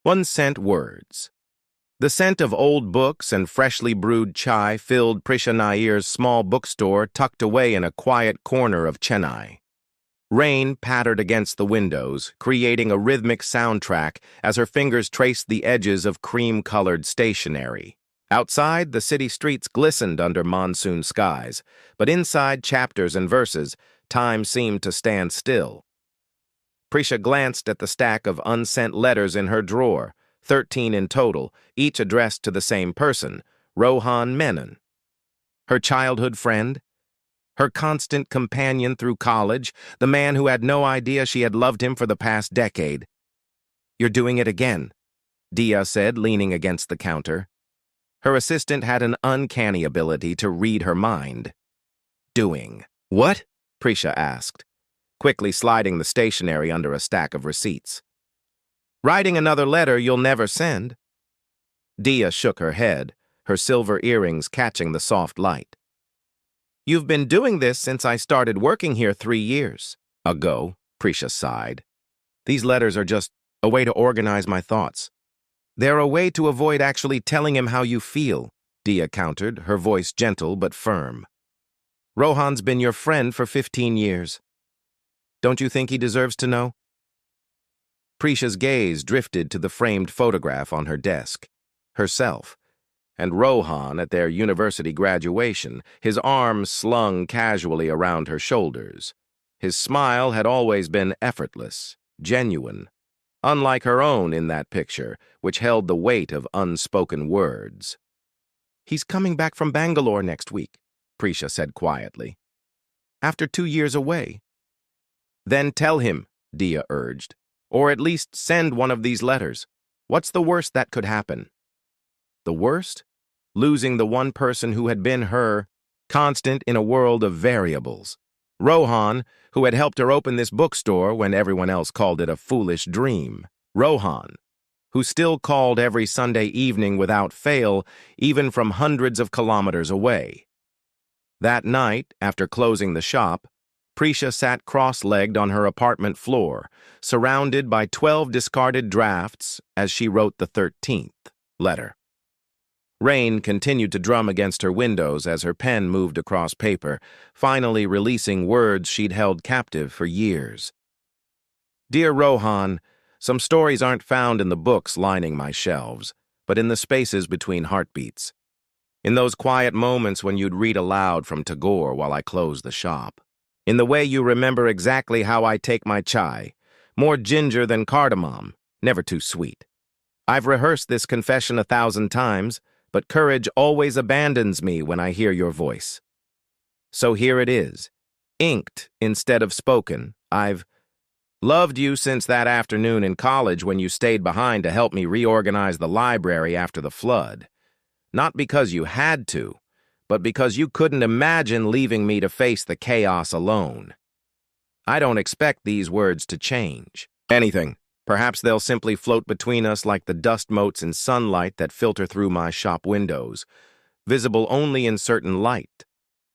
1 cent words. The scent of old books and freshly brewed chai filled Prisha Nair's small bookstore tucked away in a quiet corner of Chennai. Rain pattered against the windows, creating a rhythmic soundtrack as her fingers traced the edges of cream-colored stationery. Outside, the city streets glistened under monsoon skies, but inside chapters and verses, time seemed to stand still. Prisha glanced at the stack of unsent letters in her drawer, 13 in total, each addressed to the same person, Rohan Menon. Her childhood friend? Her constant companion through college, the man who had no idea she had loved him for the past decade. "You're doing it again," Dia said, leaning against the counter. Her assistant had an uncanny ability to read her mind. "Doing what?" Prisha asked, quickly sliding the stationery under a stack of receipts. "Writing another letter you'll never send." Dia shook her head, her silver earrings catching the soft light. "You've been doing this since I started working here 3 years ago," Prisha sighed. "These letters are just a way to organize my thoughts." "They're a way to avoid actually telling him how you feel," Dia countered, her voice gentle but firm. "Rohan's been your friend for 15 years. Don't you think he deserves to know?" Prisha's gaze drifted to the framed photograph on her desk. Herself, and Rohan at their university graduation, his arms slung casually around her shoulders. His smile had always been effortless, genuine, unlike her own in that picture, which held the weight of unspoken words. "He's coming back from Bangalore next week," Prisha said quietly. "After 2 years away." "Then tell him," Dia urged, "or at least send one of these letters. What's the worst that could happen?" The worst? Losing the one person who had been her, constant in a world of variables. Rohan, who had helped her open this bookstore when everyone else called it a foolish dream. Rohan, who still called every Sunday evening without fail, even from hundreds of kilometers away. That night, after closing the shop, Prisha sat cross-legged on her apartment floor, surrounded by 12 discarded drafts as she wrote the 13th letter. Rain continued to drum against her windows as her pen moved across paper, finally releasing words she'd held captive for years. "Dear Rohan, some stories aren't found in the books lining my shelves, but in the spaces between heartbeats. In those quiet moments when you'd read aloud from Tagore while I closed the shop. In the way you remember exactly how I take my chai, more ginger than cardamom, never too sweet. I've rehearsed this confession 1,000 times, but courage always abandons me when I hear your voice. So here it is, inked instead of spoken. I've loved you since that afternoon in college when you stayed behind to help me reorganize the library after the flood. Not because you had to, but because you couldn't imagine leaving me to face the chaos alone. I don't expect these words to change. Anything. Perhaps they'll simply float between us like the dust motes in sunlight that filter through my shop windows, visible only in certain light,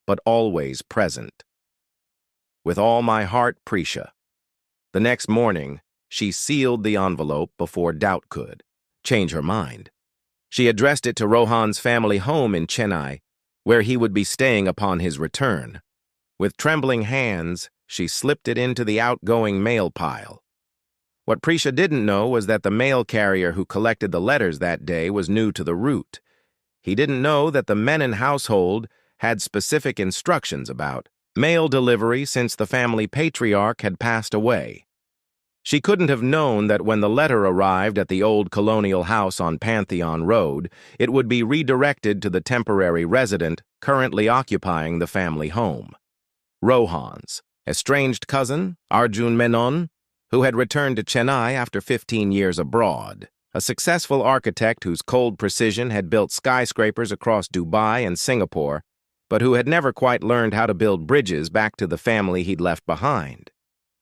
but always present. With all my heart, Prisha." The next morning, she sealed the envelope before doubt could change her mind. She addressed it to Rohan's family home in Chennai, where he would be staying upon his return. With trembling hands, she slipped it into the outgoing mail pile. What Prisha didn't know was that the mail carrier who collected the letters that day was new to the route. He didn't know that the Menon household had specific instructions about mail delivery since the family patriarch had passed away. She couldn't have known that when the letter arrived at the old colonial house on Pantheon Road, it would be redirected to the temporary resident currently occupying the family home. Rohan's estranged cousin, Arjun Menon, who had returned to Chennai after 15 years abroad, a successful architect whose cold precision had built skyscrapers across Dubai and Singapore, but who had never quite learned how to build bridges back to the family he'd left behind.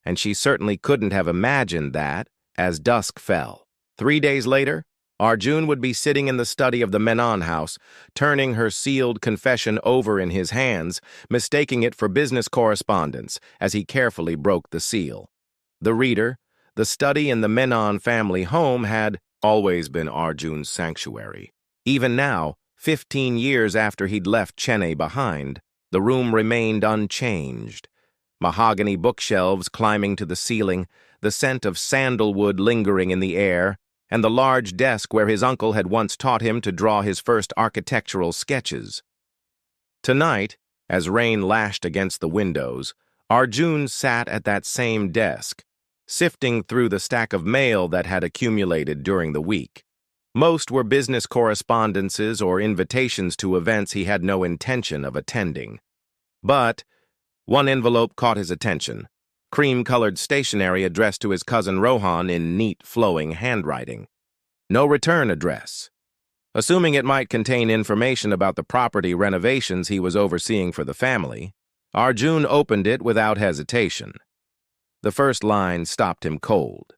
And she certainly couldn't have imagined that, as dusk fell. 3 days later, Arjun would be sitting in the study of the Menon house, turning her sealed confession over in his hands, mistaking it for business correspondence as he carefully broke the seal. The reader, the study in the Menon family home had always been Arjun's sanctuary. Even now, 15 years after he'd left Chennai behind, the room remained unchanged. Mahogany bookshelves climbing to the ceiling, the scent of sandalwood lingering in the air, and the large desk where his uncle had once taught him to draw his first architectural sketches. Tonight, as rain lashed against the windows, Arjun sat at that same desk, sifting through the stack of mail that had accumulated during the week. Most were business correspondences or invitations to events he had no intention of attending. But one envelope caught his attention, cream-colored stationery addressed to his cousin Rohan in neat, flowing handwriting. No return address. Assuming it might contain information about the property renovations he was overseeing for the family, Arjun opened it without hesitation. The first line stopped him cold.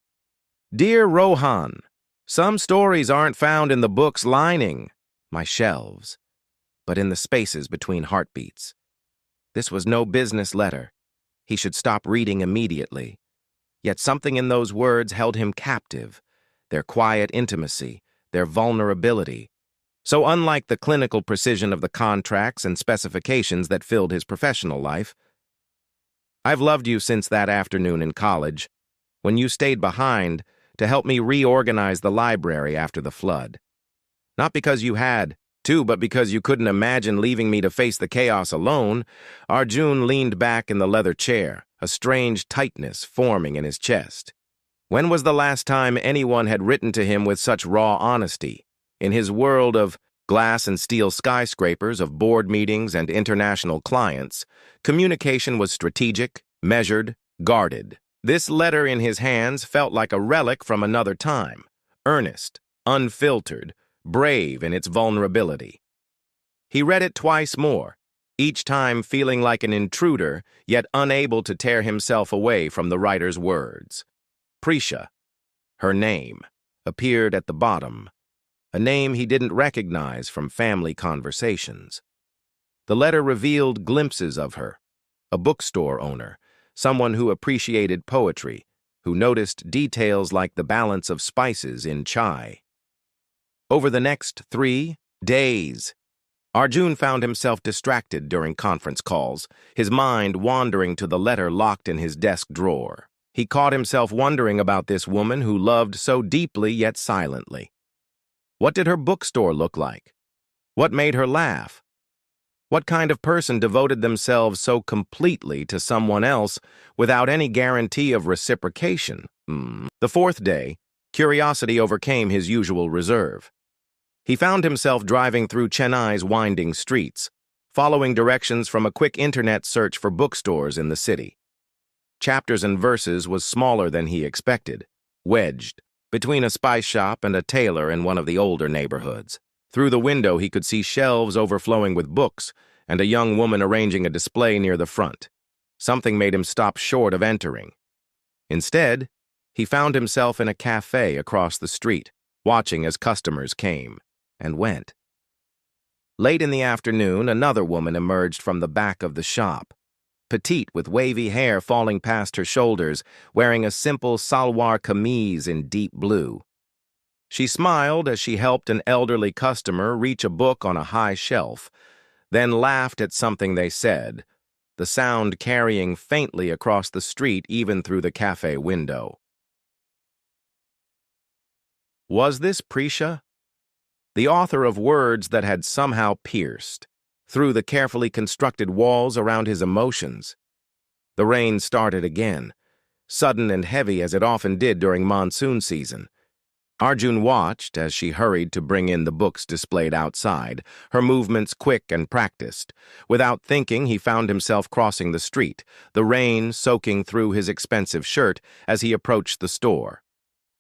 Dear Rohan, some stories aren't found in the books lining my shelves, but in the spaces between heartbeats. This was no business letter. He should stop reading immediately. Yet something in those words held him captive, their quiet intimacy, their vulnerability. So unlike the clinical precision of the contracts and specifications that filled his professional life, I've loved you since that afternoon in college, when you stayed behind to help me reorganize the library after the flood. Not because you had to, but because you couldn't imagine leaving me to face the chaos alone. Arjun leaned back in the leather chair, a strange tightness forming in his chest. When was the last time anyone had written to him with such raw honesty? In his world of glass and steel skyscrapers, of board meetings and international clients, communication was strategic, measured, guarded. This letter in his hands felt like a relic from another time, earnest, unfiltered, brave in its vulnerability. He read it twice more, each time feeling like an intruder, yet unable to tear himself away from the writer's words. Prisha, her name, appeared at the bottom, a name he didn't recognize from family conversations. The letter revealed glimpses of her, a bookstore owner, someone who appreciated poetry, who noticed details like the balance of spices in chai. Over the next 3 days, Arjun found himself distracted during conference calls, his mind wandering to the letter locked in his desk drawer. He caught himself wondering about this woman who loved so deeply yet silently. What did her bookstore look like? What made her laugh? What kind of person devoted themselves so completely to someone else without any guarantee of reciprocation? The 4th day, curiosity overcame his usual reserve. He found himself driving through Chennai's winding streets, following directions from a quick internet search for bookstores in the city. Chapters and Verses was smaller than he expected, wedged between a spice shop and a tailor in one of the older neighborhoods. Through the window, he could see shelves overflowing with books and a young woman arranging a display near the front. Something made him stop short of entering. Instead, he found himself in a cafe across the street, watching as customers came and went. Late in the afternoon, another woman emerged from the back of the shop, petite with wavy hair falling past her shoulders, wearing a simple salwar kameez in deep blue. She smiled as she helped an elderly customer reach a book on a high shelf, then laughed at something they said, the sound carrying faintly across the street even through the cafe window. Was this Prisha? The author of words that had somehow pierced through the carefully constructed walls around his emotions. The rain started again, sudden and heavy as it often did during monsoon season. Arjun watched as she hurried to bring in the books displayed outside, her movements quick and practiced. Without thinking, he found himself crossing the street, the rain soaking through his expensive shirt as he approached the store.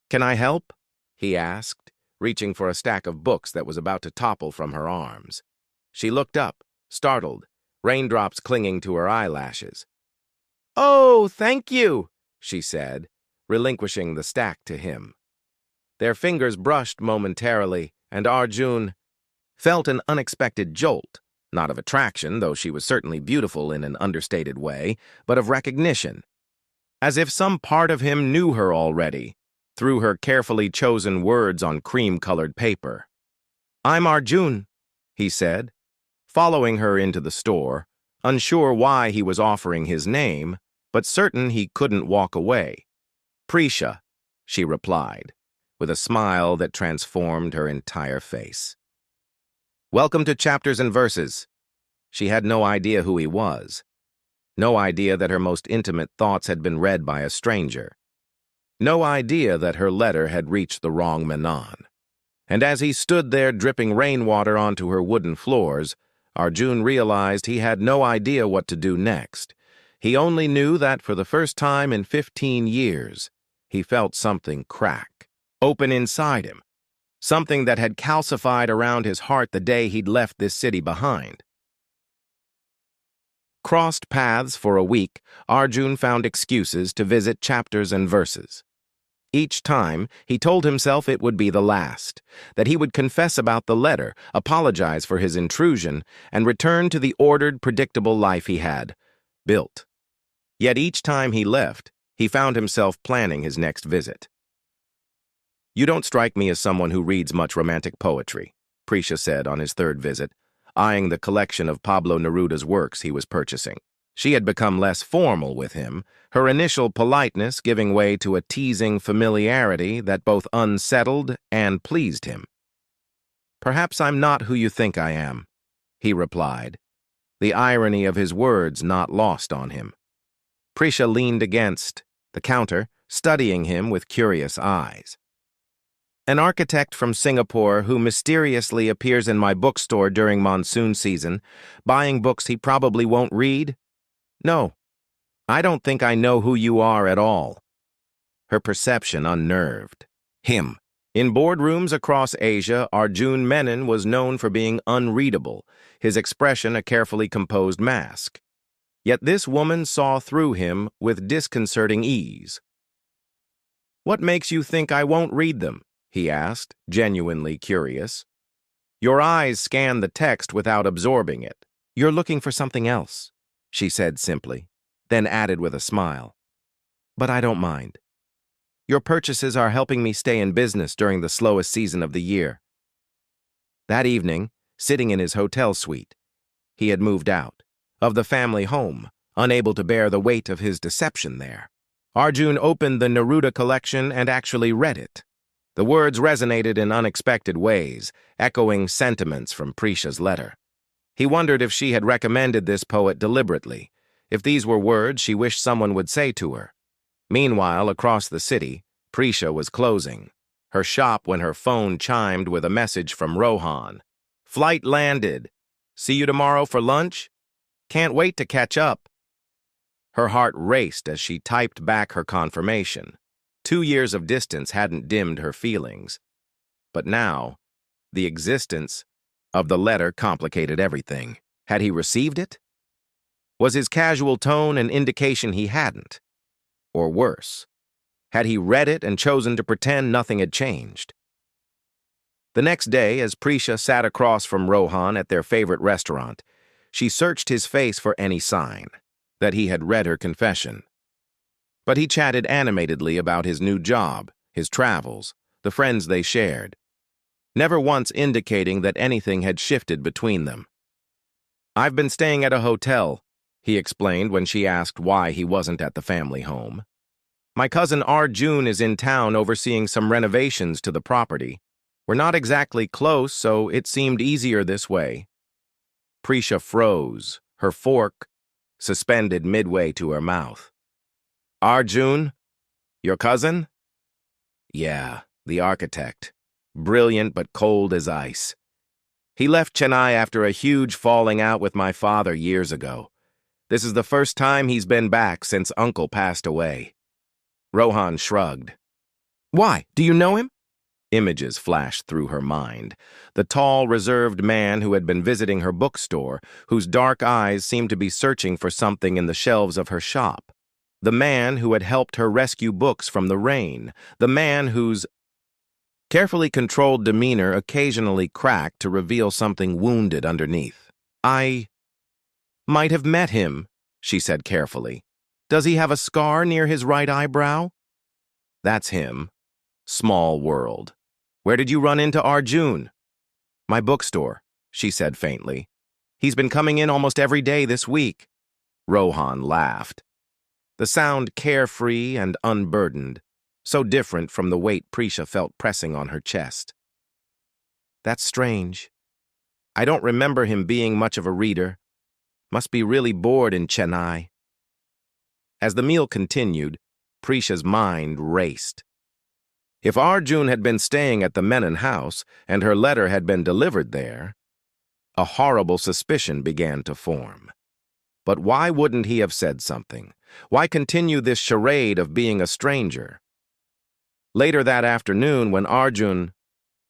"Can I help?" he asked, reaching for a stack of books that was about to topple from her arms. She looked up, startled, raindrops clinging to her eyelashes. "Oh, thank you," she said, relinquishing the stack to him. Their fingers brushed momentarily, and Arjun felt an unexpected jolt, not of attraction, though she was certainly beautiful in an understated way, but of recognition. As if some part of him knew her already. through her carefully chosen words on cream-colored paper. "I'm Arjun," he said, following her into the store, unsure why he was offering his name, but certain he couldn't walk away. "Prisha," she replied, with a smile that transformed her entire face. "Welcome to Chapters and Verses." She had no idea who he was. No idea that her most intimate thoughts had been read by a stranger. No idea that her letter had reached the wrong Menon. And as he stood there dripping rainwater onto her wooden floors, Arjun realized he had no idea what to do next. He only knew that for the first time in 15 years, he felt something crack, open inside him, something that had calcified around his heart the day he'd left this city behind. Crossed paths for a week, Arjun found excuses to visit Chapters and Verses. Each time, he told himself it would be the last, that he would confess about the letter, apologize for his intrusion, and return to the ordered, predictable life he had built. Yet each time he left, he found himself planning his next visit. "You don't strike me as someone who reads much romantic poetry," Prisha said on his third visit, eyeing the collection of Pablo Neruda's works he was purchasing. She had become less formal with him, her initial politeness giving way to a teasing familiarity that both unsettled and pleased him. "Perhaps I'm not who you think I am," he replied, the irony of his words not lost on him. Prisha leaned against the counter, studying him with curious eyes. "An architect from Singapore who mysteriously appears in my bookstore during monsoon season, buying books he probably won't read? No, I don't think I know who you are at all." Her perception unnerved him. In boardrooms across Asia, Arjun Menon was known for being unreadable, his expression a carefully composed mask. Yet this woman saw through him with disconcerting ease. "What makes you think I won't read them?" he asked, genuinely curious. "Your eyes scan the text without absorbing it." "You're looking for something else," she said simply, then added with a smile. "But I don't mind. Your purchases are helping me stay in business during the slowest season of the year." That evening, sitting in his hotel suite, he had moved out of the family home, unable to bear the weight of his deception there. Arjun opened the Neruda collection and actually read it. The words resonated in unexpected ways, echoing sentiments from Prisha's letter. He wondered if she had recommended this poet deliberately, if these were words she wished someone would say to her. Meanwhile, across the city, Prisha was closing her shop when her phone chimed with a message from Rohan. "Flight landed. See you tomorrow for lunch? Can't wait to catch up." Her heart raced as she typed back her confirmation. 2 years of distance hadn't dimmed her feelings. But now, the existence of the letter complicated everything. Had he received it? Was his casual tone an indication he hadn't? Or worse, had he read it and chosen to pretend nothing had changed? The next day, as Prisha sat across from Rohan at their favorite restaurant, she searched his face for any sign that he had read her confession. But he chatted animatedly about his new job, his travels, the friends they shared, never once indicating that anything had shifted between them. "I've been staying at a hotel," he explained when she asked why he wasn't at the family home. "My cousin Arjun is in town overseeing some renovations to the property. We're not exactly close, so it seemed easier this way." Prisha froze, her fork suspended midway to her mouth. "Arjun? Your cousin?" "Yeah, the architect. Brilliant but cold as ice. He left Chennai after a huge falling out with my father years ago. This is the first time he's been back since Uncle passed away." Rohan shrugged. "Why? Do you know him?" Images flashed through her mind. The tall, reserved man who had been visiting her bookstore, whose dark eyes seemed to be searching for something in the shelves of her shop. The man who had helped her rescue books from the rain. The man whose carefully controlled demeanor occasionally cracked to reveal something wounded underneath. "I might have met him," she said carefully. "Does he have a scar near his right eyebrow?" "That's him." Small world. Where did you run into Arjun? My bookstore, she said faintly. He's been coming in almost every day this week. Rohan laughed. The sound carefree and unburdened, so different from the weight Prisha felt pressing on her chest. That's strange. I don't remember him being much of a reader. Must be really bored in Chennai. As the meal continued, Prisha's mind raced. If Arjun had been staying at the Menon house and her letter had been delivered there, a horrible suspicion began to form. But why wouldn't he have said something? Why continue this charade of being a stranger? Later that afternoon, when Arjun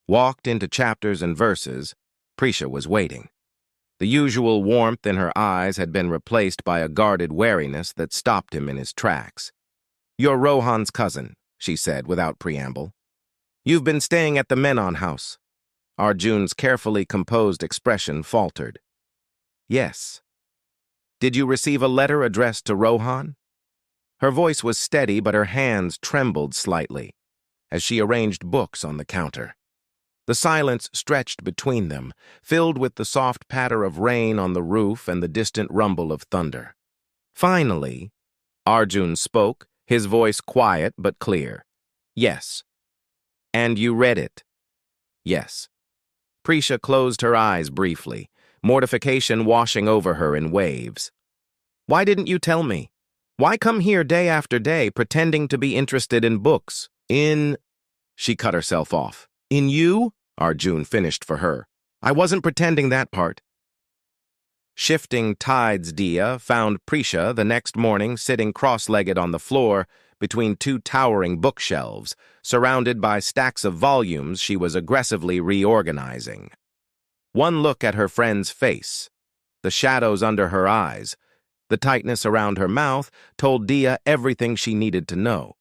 walked into chapters and verses, Prisha was waiting. The usual warmth in her eyes had been replaced by a guarded wariness that stopped him in his tracks. "You're Rohan's cousin," she said without preamble. "You've been staying at the Menon house." Arjun's carefully composed expression faltered. "Yes." "Did you receive a letter addressed to Rohan?" Her voice was steady, but her hands trembled slightly as she arranged books on the counter. The silence stretched between them, filled with the soft patter of rain on the roof and the distant rumble of thunder. Finally, Arjun spoke, his voice quiet but clear. "Yes." "And you read it?" "Yes." Prisha closed her eyes briefly, mortification washing over her in waves. "Why didn't you tell me? Why come here day after day pretending to be interested in books? She cut herself off. "In you?" Arjun finished for her. "I wasn't pretending that part." Shifting tides Dia found Prisha the next morning sitting cross-legged on the floor between two towering bookshelves, surrounded by stacks of volumes she was aggressively reorganizing. One look at her friend's face, the shadows under her eyes, the tightness around her mouth told Dia everything she needed to know.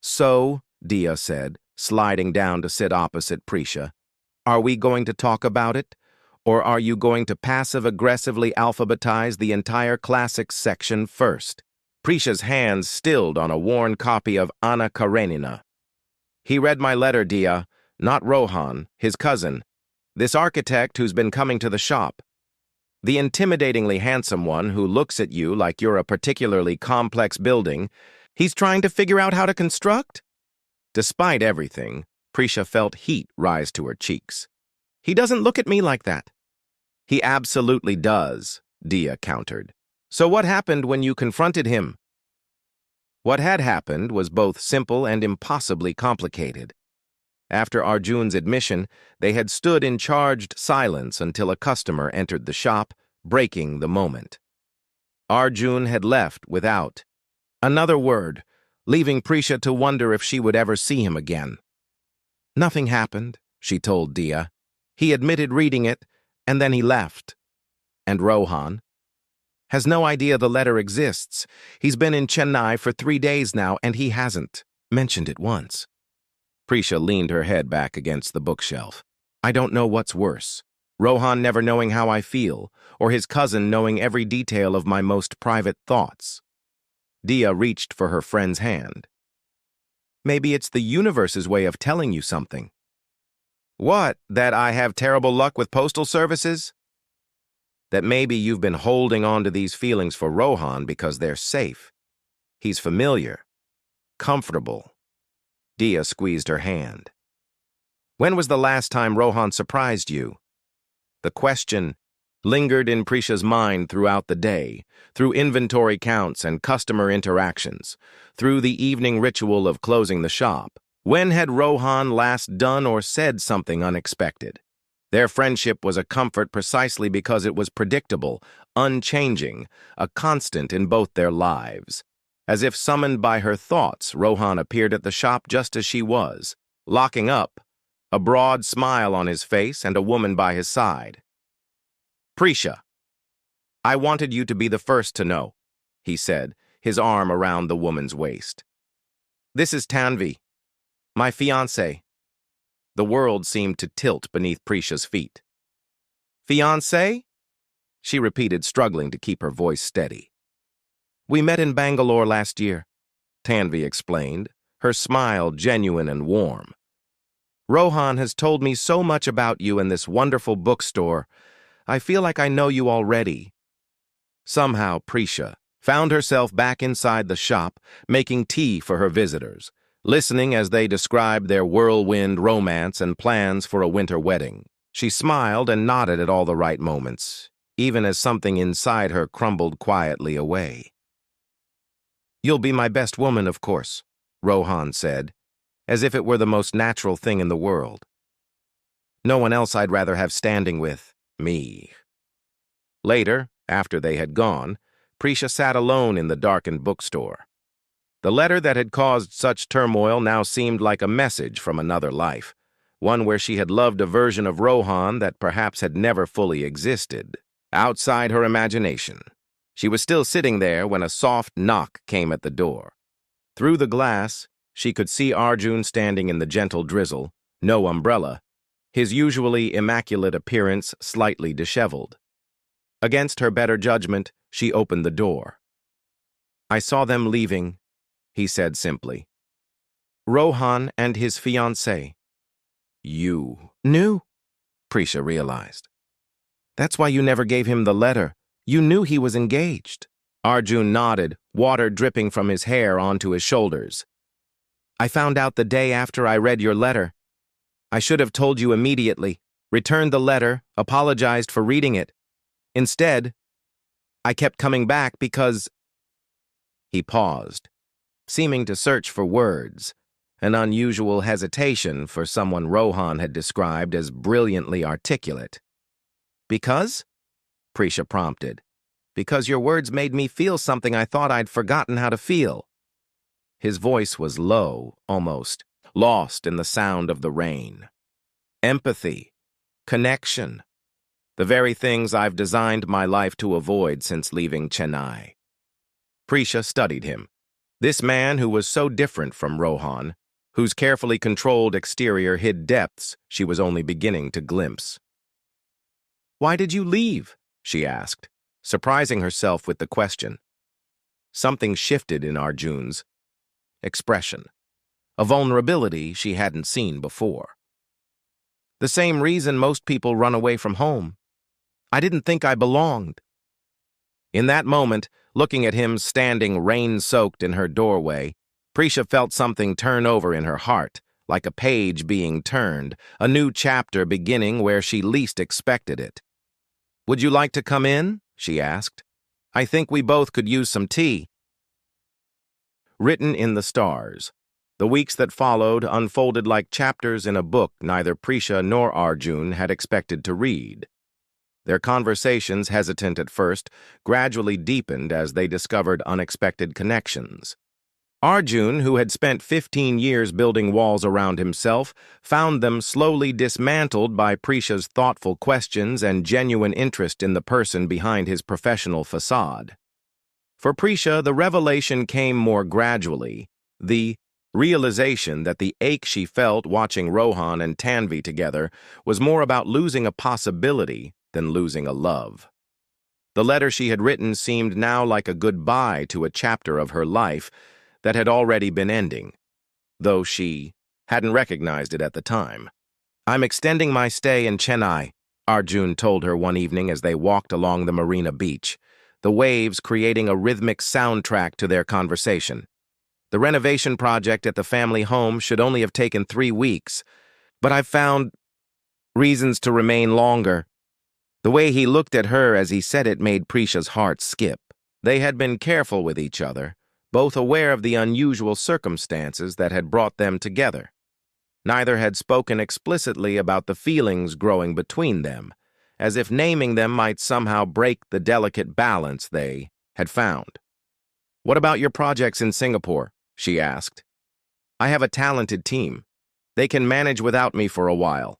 "So," Dia said, sliding down to sit opposite Prisha, "are we going to talk about it? Or are you going to passive-aggressively alphabetize the entire classics section first?" Prisha's hands stilled on a worn copy of Anna Karenina. "He read my letter, Dia, not Rohan, his cousin, this architect who's been coming to the shop. The intimidatingly handsome one who looks at you like you're a particularly complex building. He's trying to figure out how to construct?" Despite everything, Prisha felt heat rise to her cheeks. "He doesn't look at me like that." "He absolutely does," Dia countered. "So what happened when you confronted him?" What had happened was both simple and impossibly complicated. After Arjun's admission, they had stood in charged silence until a customer entered the shop, breaking the moment. Arjun had left without another word, leaving Prisha to wonder if she would ever see him again. "Nothing happened," she told Dia. "He admitted reading it, and then he left." "And Rohan?" "Has no idea the letter exists. He's been in Chennai for 3 days now, and he hasn't mentioned it once." Prisha leaned her head back against the bookshelf. "I don't know what's worse. Rohan never knowing how I feel, or his cousin knowing every detail of my most private thoughts." Dia reached for her friend's hand. "Maybe it's the universe's way of telling you something." "What, that I have terrible luck with postal services?" "That maybe you've been holding on to these feelings for Rohan because they're safe. He's familiar, comfortable." Dia squeezed her hand. "When was the last time Rohan surprised you?" The question lingered in Prisha's mind throughout the day, through inventory counts and customer interactions, through the evening ritual of closing the shop. When had Rohan last done or said something unexpected? Their friendship was a comfort precisely because it was predictable, unchanging, a constant in both their lives. As if summoned by her thoughts, Rohan appeared at the shop just as she was, locking up, a broad smile on his face and a woman by his side. "Prisha, I wanted you to be the first to know," he said, his arm around the woman's waist. "This is Tanvi, my fiancé." The world seemed to tilt beneath Prisha's feet. "Fiancé?" she repeated, struggling to keep her voice steady. "We met in Bangalore last year," Tanvi explained, her smile genuine and warm. "Rohan has told me so much about you in this wonderful bookstore. I feel like I know you already." Somehow, Prisha found herself back inside the shop, making tea for her visitors, listening as they described their whirlwind romance and plans for a winter wedding. She smiled and nodded at all the right moments, even as something inside her crumbled quietly away. "You'll be my best woman, of course," Rohan said, as if it were the most natural thing in the world. "No one else I'd rather have standing with me." Later, after they had gone, Prisha sat alone in the darkened bookstore. The letter that had caused such turmoil now seemed like a message from another life, one where she had loved a version of Rohan that perhaps had never fully existed, outside her imagination. She was still sitting there when a soft knock came at the door. Through the glass, she could see Arjun standing in the gentle drizzle, no umbrella, his usually immaculate appearance slightly disheveled. Against her better judgment, she opened the door. "I saw them leaving," he said simply. "Rohan and his fiancée." "You knew?" Prisha realized. "That's why you never gave him the letter. You knew he was engaged." Arjun nodded, water dripping from his hair onto his shoulders. "I found out the day after I read your letter. I should have told you immediately, returned the letter, apologized for reading it. Instead, I kept coming back because—" He paused, seeming to search for words, an unusual hesitation for someone Rohan had described as brilliantly articulate. "Because?" Prisha prompted. "Because your words made me feel something I thought I'd forgotten how to feel." His voice was low, almost, lost in the sound of the rain. "Empathy, connection, the very things I've designed my life to avoid since leaving Chennai." Prisha studied him. This man who was so different from Rohan, whose carefully controlled exterior hid depths she was only beginning to glimpse. "Why did you leave?" she asked, surprising herself with the question. Something shifted in Arjun's expression, a vulnerability she hadn't seen before. "The same reason most people run away from home. I didn't think I belonged." In that moment, looking at him standing rain-soaked in her doorway, Prisha felt something turn over in her heart, like a page being turned, a new chapter beginning where she least expected it. "Would you like to come in?" she asked. "I think we both could use some tea." Written in the stars, the weeks that followed unfolded like chapters in a book neither Prisha nor Arjun had expected to read. Their conversations, hesitant at first, gradually deepened as they discovered unexpected connections. Arjun, who had spent 15 years building walls around himself, found them slowly dismantled by Prisha's thoughtful questions and genuine interest in the person behind his professional facade. For Prisha, the revelation came more gradually, the realization that the ache she felt watching Rohan and Tanvi together was more about losing a possibility than losing a love. The letter she had written seemed now like a goodbye to a chapter of her life that had already been ending, though she hadn't recognized it at the time. "I'm extending my stay in Chennai," Arjun told her one evening as they walked along the marina beach, the waves creating a rhythmic soundtrack to their conversation. "The renovation project at the family home should only have taken 3 weeks, but I've found reasons to remain longer." The way he looked at her as he said it made Prisha's heart skip. They had been careful with each other, both aware of the unusual circumstances that had brought them together. Neither had spoken explicitly about the feelings growing between them, as if naming them might somehow break the delicate balance they had found. "What about your projects in Singapore?" she asked. "I have a talented team. They can manage without me for a while."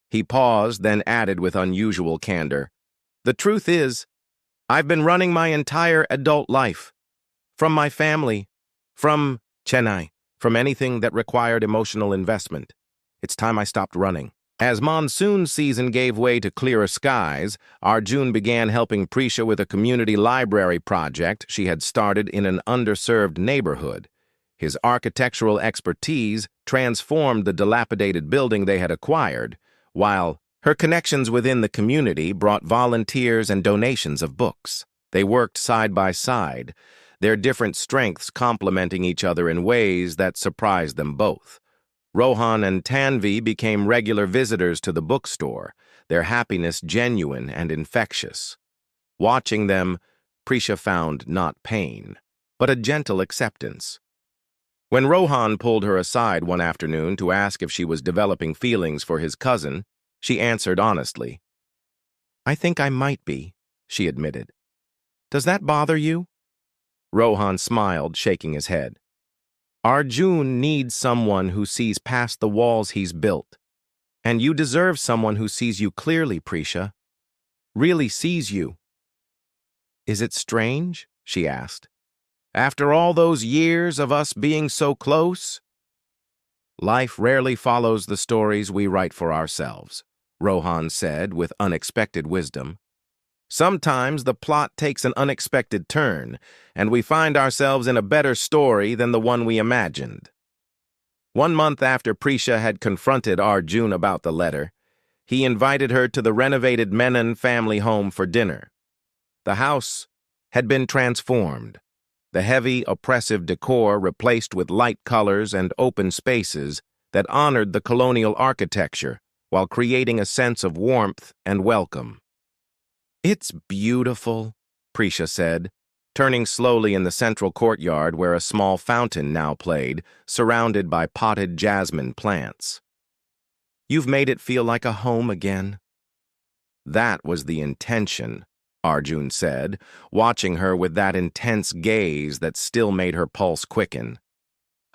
He paused, then added with unusual candor, "The truth is, I've been running my entire adult life. From my family, from Chennai, from anything that required emotional investment. It's time I stopped running." As monsoon season gave way to clearer skies, Arjun began helping Prisha with a community library project she had started in an underserved neighborhood. His architectural expertise transformed the dilapidated building they had acquired, while her connections within the community brought volunteers and donations of books. They worked side by side, their different strengths complementing each other in ways that surprised them both. Rohan and Tanvi became regular visitors to the bookstore, their happiness genuine and infectious. Watching them, Prisha found not pain, but a gentle acceptance. When Rohan pulled her aside one afternoon to ask if she was developing feelings for his cousin, she answered honestly. "I think I might be," she admitted. "Does that bother you?" Rohan smiled, shaking his head. "Arjun needs someone who sees past the walls he's built. And you deserve someone who sees you clearly, Prisha. Really sees you." "Is it strange?" she asked. "After all those years of us being so close?" "Life rarely follows the stories we write for ourselves," Rohan said with unexpected wisdom. "Sometimes the plot takes an unexpected turn, and we find ourselves in a better story than the one we imagined." 1 month after Prisha had confronted Arjun about the letter, he invited her to the renovated Menon family home for dinner. The house had been transformed. The heavy, oppressive decor replaced with light colors and open spaces that honored the colonial architecture while creating a sense of warmth and welcome. "It's beautiful," Prisha said, turning slowly in the central courtyard where a small fountain now played, surrounded by potted jasmine plants. "You've made it feel like a home again." "That was the intention," Arjun said, watching her with that intense gaze that still made her pulse quicken.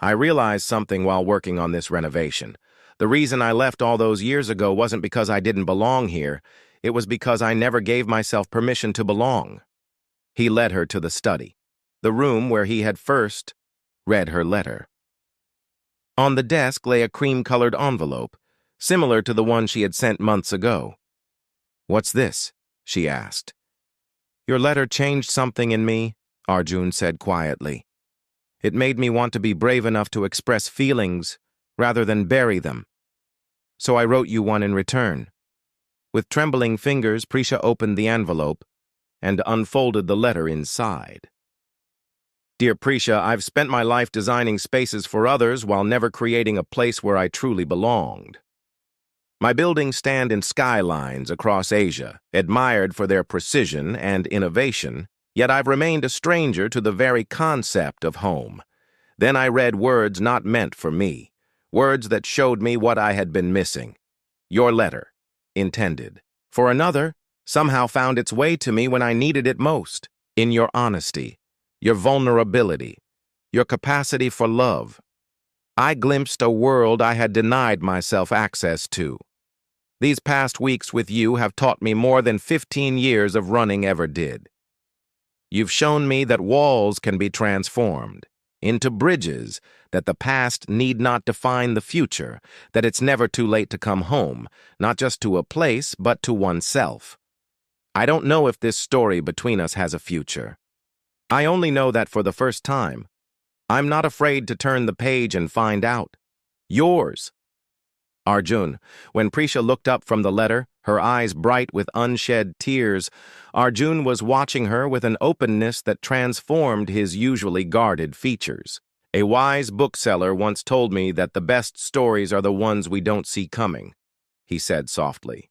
"I realized something while working on this renovation. The reason I left all those years ago wasn't because I didn't belong here. It was because I never gave myself permission to belong." He led her to the study, the room where he had first read her letter. On the desk lay a cream-colored envelope, similar to the one she had sent months ago. "What's this?" she asked. "Your letter changed something in me," Arjun said quietly. "It made me want to be brave enough to express feelings rather than bury them. So I wrote you one in return." With trembling fingers, Prisha opened the envelope and unfolded the letter inside. "Dear Prisha, I've spent my life designing spaces for others while never creating a place where I truly belonged. My buildings stand in skylines across Asia, admired for their precision and innovation, yet I've remained a stranger to the very concept of home. Then I read words not meant for me, words that showed me what I had been missing. Your letter, intended for another, somehow found its way to me when I needed it most, in your honesty, your vulnerability, your capacity for love. I glimpsed a world I had denied myself access to. These past weeks with you have taught me more than 15 years of running ever did. You've shown me that walls can be transformed into bridges, that the past need not define the future, that it's never too late to come home, not just to a place, but to oneself. I don't know if this story between us has a future. I only know that for the first time, I'm not afraid to turn the page and find out. Yours." Arjun. When Prisha looked up from the letter, her eyes bright with unshed tears, Arjun was watching her with an openness that transformed his usually guarded features. "A wise bookseller once told me that the best stories are the ones we don't see coming," he said softly.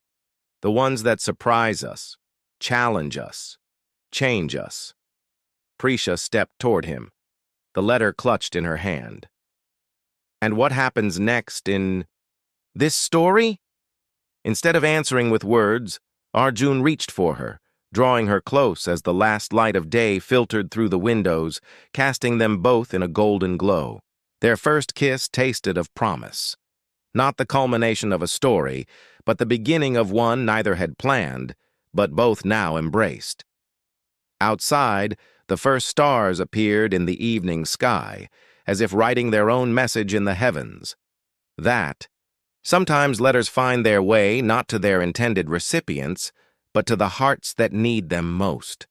"The ones that surprise us, challenge us, change us." Prisha stepped toward him, the letter clutched in her hand. "And what happens next in this story?" Instead of answering with words, Arjun reached for her, drawing her close as the last light of day filtered through the windows, casting them both in a golden glow. Their first kiss tasted of promise. Not the culmination of a story, but the beginning of one neither had planned, but both now embraced. Outside, the first stars appeared in the evening sky, as if writing their own message in the heavens. Sometimes letters find their way not to their intended recipients, but to the hearts that need them most.